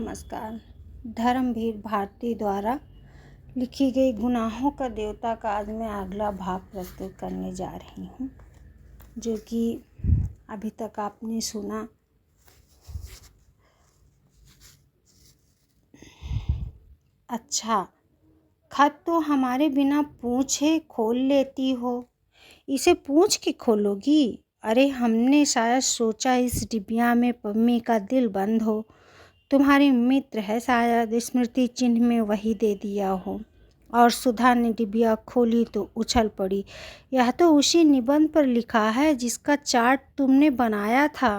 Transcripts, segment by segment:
नमस्कार। धर्मवीर भारती द्वारा लिखी गई गुनाहों का देवता का आज मैं अगला भाग प्रस्तुत करने जा रही हूँ, जो कि अभी तक आपने सुना। अच्छा, खत तो हमारे बिना पूछे खोल लेती हो, इसे पूछ के खोलोगी? अरे हमने शायद सोचा इस डिबिया में पम्मी का दिल बंद हो, तुम्हारी मित्र है, शायद स्मृति चिन्ह में वही दे दिया हो। और सुधा ने डिबिया खोली तो उछल पड़ी। यह तो उसी निबंध पर लिखा है जिसका चार्ट तुमने बनाया था।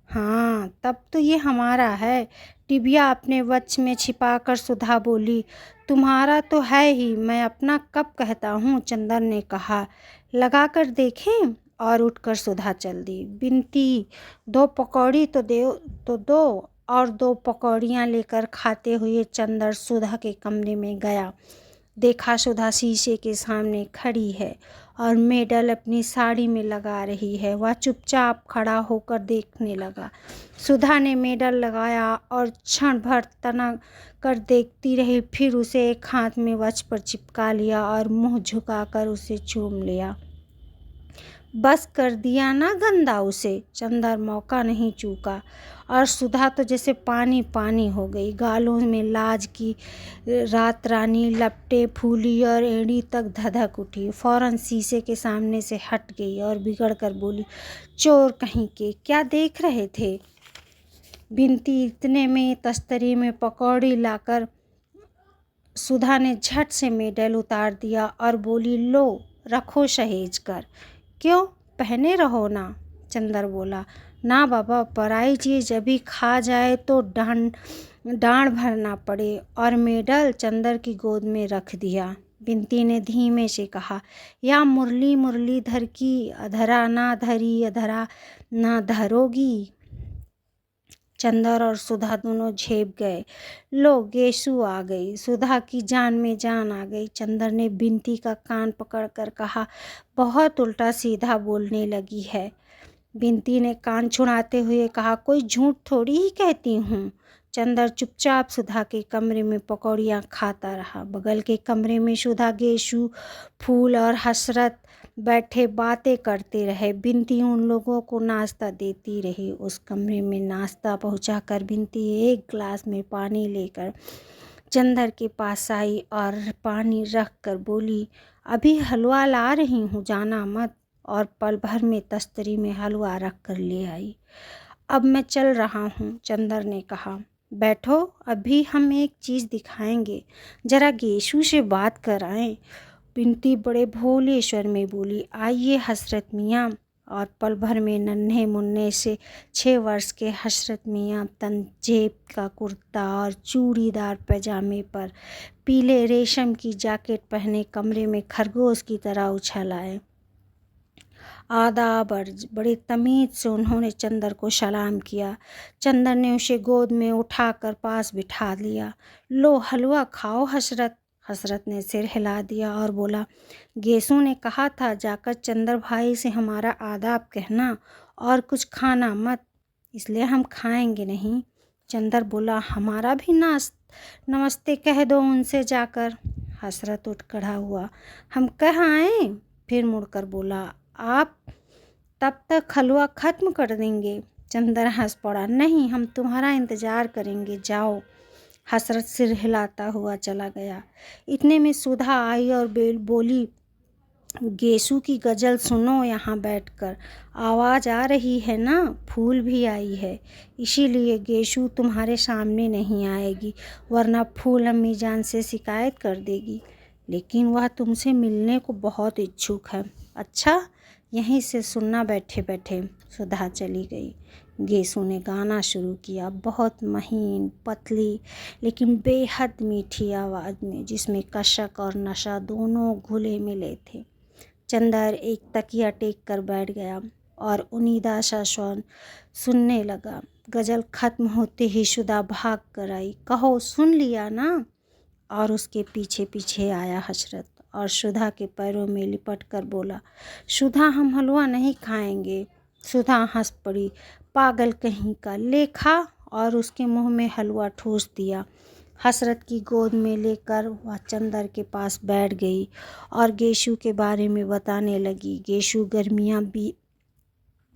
हाँ, तब तो ये हमारा है। डिबिया अपने वक्ष में छिपाकर सुधा बोली। तुम्हारा तो है ही, मैं अपना कब कहता हूँ, चंदर ने कहा। लगा कर देखें? और उठकर सुधा चल दी। बिनती, 2 पकौड़ी तो दो। और 2 पकौड़ियाँ लेकर खाते हुए चंदर सुधा के कमरे में गया। देखा सुधा शीशे के सामने खड़ी है और मेडल अपनी साड़ी में लगा रही है। वह चुपचाप खड़ा होकर देखने लगा। सुधा ने मेडल लगाया और क्षण भर तना कर देखती रही, फिर उसे एक हाथ में वक्ष पर चिपका लिया और मुंह झुकाकर उसे चूम लिया। बस कर दिया ना गंदा उसे। चंदर मौका नहीं चूका और सुधा तो जैसे पानी पानी हो गई। गालों में लाज की रात रानी लपटे फूली और एड़ी तक धधक उठी। फौरन शीशे के सामने से हट गई और बिगड़ कर बोली, चोर कहीं के, क्या देख रहे थे? बिनती इतने में तस्तरी में पकौड़ी लाकर सुधा ने झट से मेडल उतार दिया और बोली, लो रखो सहेज कर। क्यों, पहने रहो ना? चंदर बोला। ना बाबा, पराई चीज अभी खा जाए तो डांड भरना पड़े। और मेडल चंदर की गोद में रख दिया। बिनती ने धीमे से कहा, या मुरली मुरलीधर की अधरा ना धरी, अधरा ना धरोगी। चंदर और सुधा दोनों झेप गए। लो गेसु आ गई। सुधा की जान में जान आ गई। चंदर ने बिनती का कान पकड़कर कहा, बहुत उल्टा सीधा बोलने लगी है। बिनती ने कान छुड़ाते हुए कहा, कोई झूठ थोड़ी ही कहती हूँ। चंदर चुपचाप सुधा के कमरे में पकौड़ियाँ खाता रहा। बगल के कमरे में सुधा, गेसु, फूल और हसरत बैठे बातें करते रहे। बिनती उन लोगों को नाश्ता देती रही। उस कमरे में नाश्ता पहुंचाकर बिनती एक गिलास में पानी लेकर चंदर के पास आई और पानी रख कर बोली, अभी हलवा ला रही हूँ, जाना मत। और पल भर में तस्तरी में हलवा रख कर ले आई। अब मैं चल रहा हूँ, चंदर ने कहा। बैठो, अभी हम एक चीज़ दिखाएंगे, जरा गेसु से बात कर आएं। बिनती बड़े भोले स्वर में बोली, आइए हसरत मियाँ। और पल भर में नन्हे मुन्ने से 6 वर्ष के हसरत मियाँ तंजेब का कुर्ता और चूड़ीदार पैजामे पर पीले रेशम की जैकेट पहने कमरे में खरगोश की तरह उछल आए। आदाब, बड़े तमीज से उन्होंने चंदर को सलाम किया। चंदर ने उसे गोद में उठाकर पास बिठा लिया। लो हलवा खाओ हसरत। हसरत ने सिर हिला दिया और बोला, गेसू ने कहा था जाकर चंदर भाई से हमारा आदाब कहना और कुछ खाना मत, इसलिए हम खाएंगे नहीं। चंदर बोला, हमारा भी नमस्ते कह दो उनसे जाकर। हसरत उठ खड़ा हुआ, हम कह आए? फिर मुड़कर बोला, आप तब तक हलवा ख़त्म कर देंगे? चंदर हंस पड़ा, नहीं, हम तुम्हारा इंतज़ार करेंगे, जाओ। हसरत सिर हिलाता हुआ चला गया। इतने में सुधा आई और बोली, गेसु की गज़ल सुनो यहाँ बैठकर, आवाज़ आ रही है ना? फूल भी आई है, इसीलिए गेसु तुम्हारे सामने नहीं आएगी, वरना फूल अम्मी जान से शिकायत कर देगी। लेकिन वह तुमसे मिलने को बहुत इच्छुक है। अच्छा, यहीं से सुनना बैठे बैठे। सुधा चली गई। गेसु ने गाना शुरू किया, बहुत महीन, पतली लेकिन बेहद मीठी आवाज़ में, जिसमें कशक और नशा दोनों घुले मिले थे। चंदर एक तकिया टेक कर बैठ गया और उनीदा सा स्वर सुनने लगा। गज़ल ख़त्म होते ही सुधा भाग कर आई। कहो, सुन लिया ना? और उसके पीछे पीछे आया हसरत और सुधा के पैरों में लिपट कर बोला, सुधा, हम हलवा नहीं खाएंगे। सुधा हंस पड़ी, पागल कहीं का, ले खा और उसके मुंह में हलवा ठूस दिया। हसरत की गोद में लेकर वह चंदर के पास बैठ गई और गेशु के बारे में बताने लगी। गेशु गर्मियाँ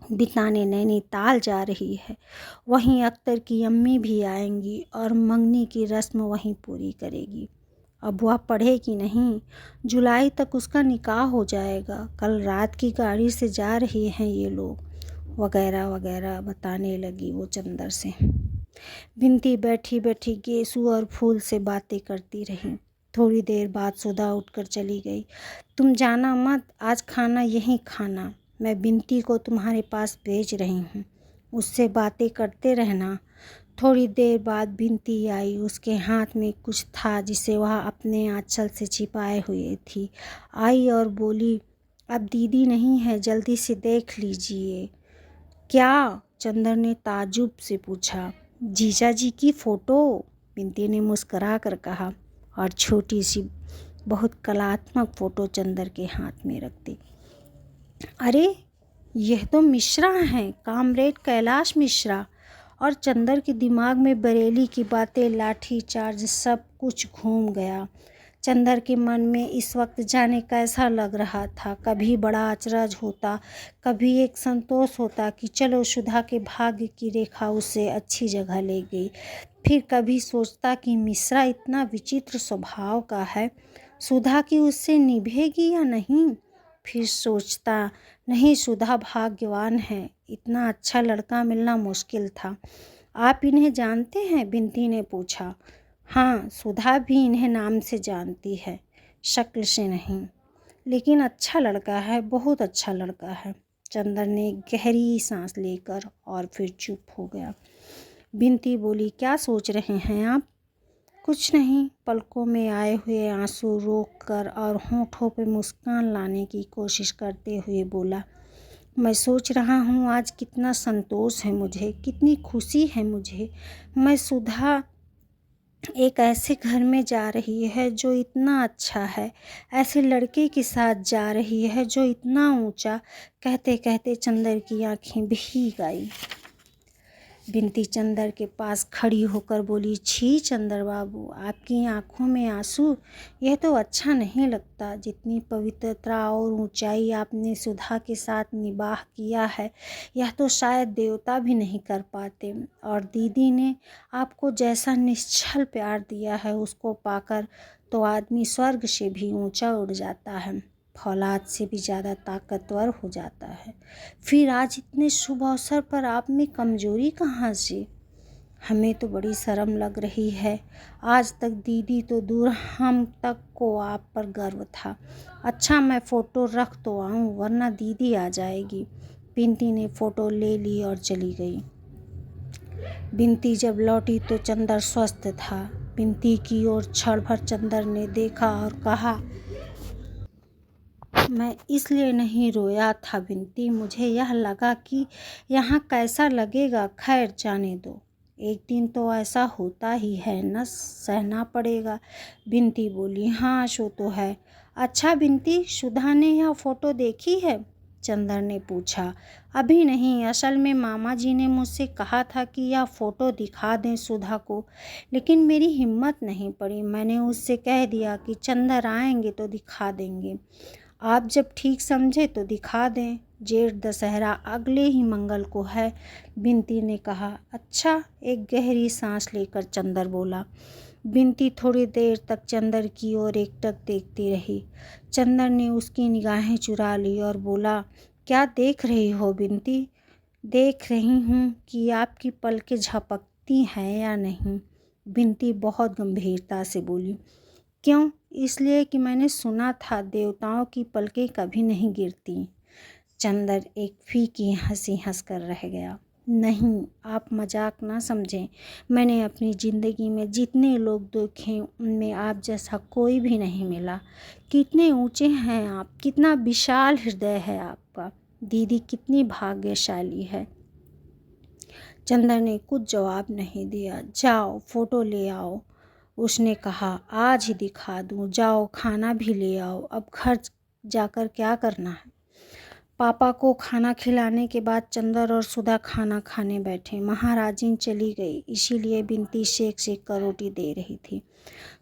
बिताने नैनीताल जा रही है। वहीं अख्तर की अम्मी भी आएंगी और मंगनी की रस्म वहीं पूरी करेगी। अब वह पढ़ेगी नहीं, जुलाई तक उसका निकाह हो जाएगा। कल रात की गाड़ी से जा रहे हैं ये लोग, वगैरह वगैरह बताने लगी वो चंदर से। बिनती बैठी बैठी गेसू और फूल से बातें करती रही। थोड़ी देर बाद सुधा उठकर चली गई। तुम जाना मत, आज खाना यहीं खाना। मैं बिनती को तुम्हारे पास भेज रही हूँ, उससे बातें करते रहना। थोड़ी देर बाद बिनती आई। उसके हाथ में कुछ था जिसे वह अपने आंचल से छिपाए हुए थी। आई और बोली, अब दीदी नहीं है, जल्दी से देख लीजिए। क्या? चंदर ने ताज्जुब से पूछा। जीजा जी की फ़ोटो, बिनती ने मुस्करा कर कहा और छोटी सी बहुत कलात्मक फ़ोटो चंदर के हाथ में रख दी। अरे यह तो मिश्रा हैं, कामरेड कैलाश मिश्रा। और चंदर के दिमाग में बरेली की बातें, लाठी चार्ज, सब कुछ घूम गया। चंदर के मन में इस वक्त जाने कैसा लग रहा था। कभी बड़ा अचरज होता, कभी एक संतोष होता कि चलो सुधा के भाग्य की रेखा उसे अच्छी जगह ले गई। फिर कभी सोचता कि मिश्रा इतना विचित्र स्वभाव का है, सुधा की उससे निभेगी या नहीं। फिर सोचता नहीं, सुधा भाग्यवान है, इतना अच्छा लड़का मिलना मुश्किल था। आप इन्हें जानते हैं? बिनती ने पूछा। हाँ, सुधा भी इन्हें नाम से जानती है, शक्ल से नहीं, लेकिन अच्छा लड़का है, बहुत अच्छा लड़का है। चंदर ने गहरी सांस लेकर और फिर चुप हो गया। बिनती बोली, क्या सोच रहे हैं आप? कुछ नहीं, पलकों में आए हुए आंसू रोक कर और होठों पे मुस्कान लाने की कोशिश करते हुए बोला, मैं सोच रहा हूँ आज कितना संतोष है मुझे, कितनी खुशी है मुझे। मैं सुधा एक ऐसे घर में जा रही है जो इतना अच्छा है, ऐसे लड़के के साथ जा रही है जो इतना ऊंचा। कहते कहते चंदर की आंखें भीग आई। बिनती चंदर के पास खड़ी होकर बोली, छी चंदर बाबू, आपकी आंखों में आंसू, यह तो अच्छा नहीं लगता। जितनी पवित्रता और ऊंचाई आपने सुधा के साथ निबाह किया है, यह तो शायद देवता भी नहीं कर पाते। और दीदी ने आपको जैसा निश्चल प्यार दिया है, उसको पाकर तो आदमी स्वर्ग से भी ऊंचा उड़ जाता है, फौलाद से भी ज़्यादा ताकतवर हो जाता है। फिर आज इतने शुभ अवसर पर आप में कमजोरी कहाँ से? हमें तो बड़ी शर्म लग रही है। आज तक दीदी तो दूर, हम तक को आप पर गर्व था। अच्छा, मैं फ़ोटो रख तो आऊँ, वरना दीदी आ जाएगी। बिनती ने फ़ोटो ले ली और चली गई। बिनती जब लौटी तो चंदर स्वस्थ था। बिनती की ओर क्षण भर चंदर ने देखा और कहा, मैं इसलिए नहीं रोया था बिनती, मुझे यह लगा कि यहाँ कैसा लगेगा। खैर जाने दो, एक दिन तो ऐसा होता ही है न, सहना पड़ेगा। बिनती बोली, हाँ सो तो है। अच्छा बिनती, सुधा ने यह फ़ोटो देखी है? चंदर ने पूछा। अभी नहीं, असल में मामा जी ने मुझसे कहा था कि यह फ़ोटो दिखा दें सुधा को, लेकिन मेरी हिम्मत नहीं पड़ी। मैंने उससे कह दिया कि चंदर आएंगे तो दिखा देंगे, आप जब ठीक समझे तो दिखा दें। जेठ दशहरा अगले ही मंगल को है, बिनती ने कहा। अच्छा, एक गहरी सांस लेकर चंदर बोला। बिनती थोड़ी देर तक चंदर की ओर एकटक देखती रही। चंदर ने उसकी निगाहें चुरा ली और बोला, क्या देख रही हो बिनती? देख रही हूँ कि आपकी पलकें झपकती हैं या नहीं। बिनती बहुत गंभीरता से बोली। क्यों? इसलिए कि मैंने सुना था देवताओं की पलकें कभी नहीं गिरती। चंदर एक फीकी हंसी हंसकर रह गया। नहीं, आप मजाक ना समझें। मैंने अपनी ज़िंदगी में जितने लोग देखे, उनमें आप जैसा कोई भी नहीं मिला। कितने ऊंचे हैं आप, कितना विशाल हृदय है आपका। दीदी कितनी भाग्यशाली है। चंदर ने कुछ जवाब नहीं दिया। जाओ फ़ोटो ले आओ, उसने कहा। आज ही दिखा दूँ? जाओ खाना भी ले आओ। अब घर जाकर क्या करना है? पापा को खाना खिलाने के बाद चंदर और सुधा खाना खाने बैठे। महाराजिन चली गई, इसीलिए बिनती सेक सेक कर रोटी दे रही थी।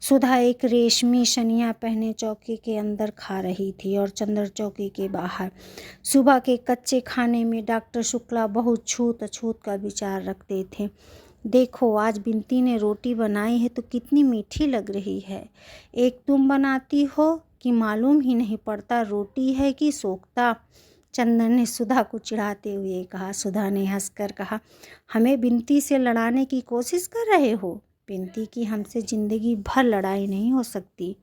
सुधा एक रेशमी शनिया पहने चौकी के अंदर खा रही थी और चंदर चौकी के बाहर। सुबह के कच्चे खाने में डॉक्टर शुक्ला बहुत छूत अछूत का विचार रखते थे। देखो, आज बिनती ने रोटी बनाई है तो कितनी मीठी लग रही है। एक तुम बनाती हो कि मालूम ही नहीं पड़ता रोटी है कि सोख्ता। चंदन ने सुधा को चिढ़ाते हुए कहा। सुधा ने हंसकर कहा, हमें बिनती से लड़ाने की कोशिश कर रहे हो? बिनती की हमसे जिंदगी भर लड़ाई नहीं हो सकती।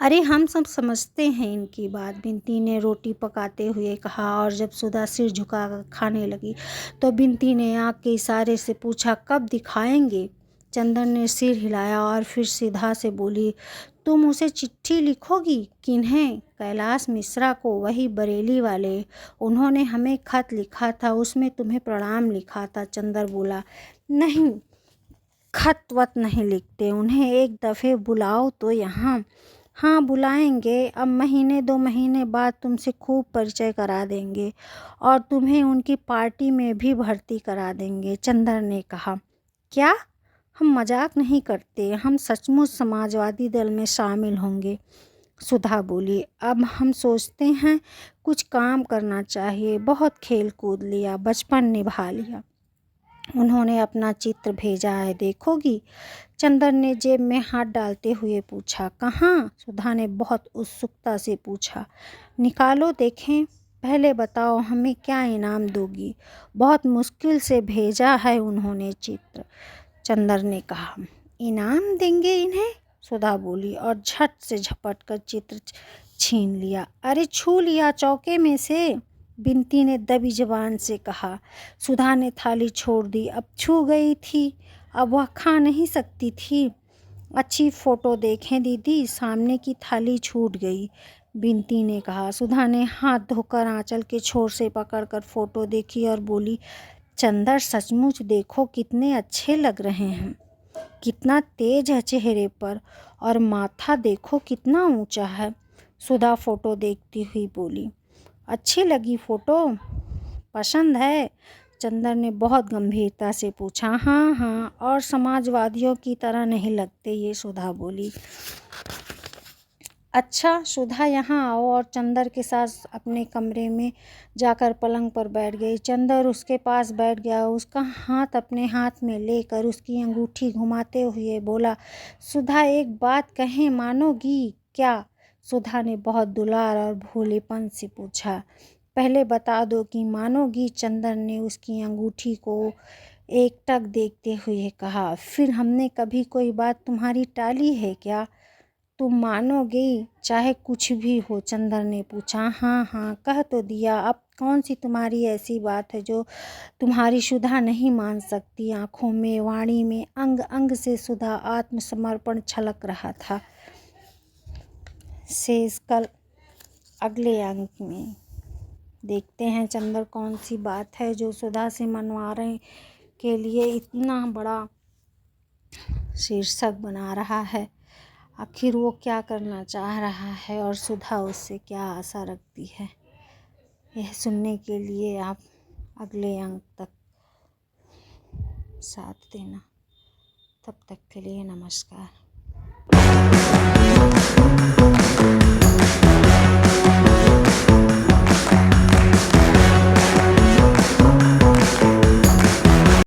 अरे हम सब समझते हैं इनकी बात, बिनती ने रोटी पकाते हुए कहा। और जब सुधा सिर झुकाकर खाने लगी तो बिनती ने आँख के इशारे से पूछा, कब दिखाएंगे? चंदन ने सिर हिलाया और फिर सीधा से बोली, तुम उसे चिट्ठी लिखोगी? किन्हें? कैलाश मिश्रा को, वही बरेली वाले। उन्होंने हमें खत लिखा था, उसमें तुम्हें प्रणाम लिखा था। चंदर बोला, नहीं, खत वत नहीं लिखते, उन्हें एक दफ़े बुलाओ तो यहाँ। हाँ बुलाएंगे, अब महीने 2 महीने बाद तुमसे खूब परिचय करा देंगे और तुम्हें उनकी पार्टी में भी भर्ती करा देंगे। चंदर ने कहा, क्या? हम मजाक नहीं करते, हम सचमुच समाजवादी दल में शामिल होंगे। सुधा बोली, अब हम सोचते हैं कुछ काम करना चाहिए। बहुत खेल कूद लिया, बचपन निभा लिया। उन्होंने अपना चित्र भेजा है, देखोगी? चंदर ने जेब में हाथ डालते हुए पूछा। कहाँ? सुधा ने बहुत उत्सुकता से पूछा। निकालो देखें, पहले बताओ हमें क्या इनाम दोगी? बहुत मुश्किल से भेजा है उन्होंने चित्र। चंदर ने कहा, इनाम देंगे इन्हें? सुधा बोली और झट से झपट कर चित्र छीन लिया। अरे छू लिया चौके में से, बिनती ने दबी जबान से कहा। सुधा ने थाली छोड़ दी। अब छू गई थी, अब वह खा नहीं सकती थी। अच्छी फ़ोटो देखें दीदी, सामने की थाली छूट गई, बिनती ने कहा। सुधा ने हाथ धोकर आंचल के छोर से पकड़कर फ़ोटो देखी और बोली, चंदर सचमुच देखो कितने अच्छे लग रहे हैं, कितना तेज है चेहरे पर, और माथा देखो कितना ऊंचा है। सुधा फ़ोटो देखती हुई बोली, अच्छी लगी फ़ोटो? पसंद है? चंदर ने बहुत गंभीरता से पूछा। हाँ हाँ, और समाजवादियों की तरह नहीं लगते ये, सुधा बोली। अच्छा, सुधा यहाँ आओ। और चंदर के साथ अपने कमरे में जाकर पलंग पर बैठ गई। चंदर उसके पास बैठ गया, उसका हाथ अपने हाथ में लेकर उसकी अंगूठी घुमाते हुए बोला, सुधा एक बात कहें, मानोगी क्या? सुधा ने बहुत दुलार और भोलेपन से पूछा। पहले बता दो कि मानोगी। चंदर ने उसकी अंगूठी को एकटक देखते हुए कहा। फिर हमने कभी कोई बात तुम्हारी टाली है क्या? तुम मानोगी चाहे कुछ भी हो? चंदर ने पूछा। हाँ हाँ, कह तो दिया, अब कौन सी तुम्हारी ऐसी बात है जो तुम्हारी सुधा नहीं मान सकती? आंखों में, वाणी में, अंग अंग से सुधा आत्मसमर्पण छलक रहा था। शेष कल अगले अंक में देखते हैं चंदर कौन सी बात है जो सुधा से मनवाने के लिए इतना बड़ा शीर्षक बना रहा है। आखिर वो क्या करना चाह रहा है और सुधा उससे क्या आशा रखती है, यह सुनने के लिए आप अगले अंक तक साथ देना। तब तक के लिए नमस्कार।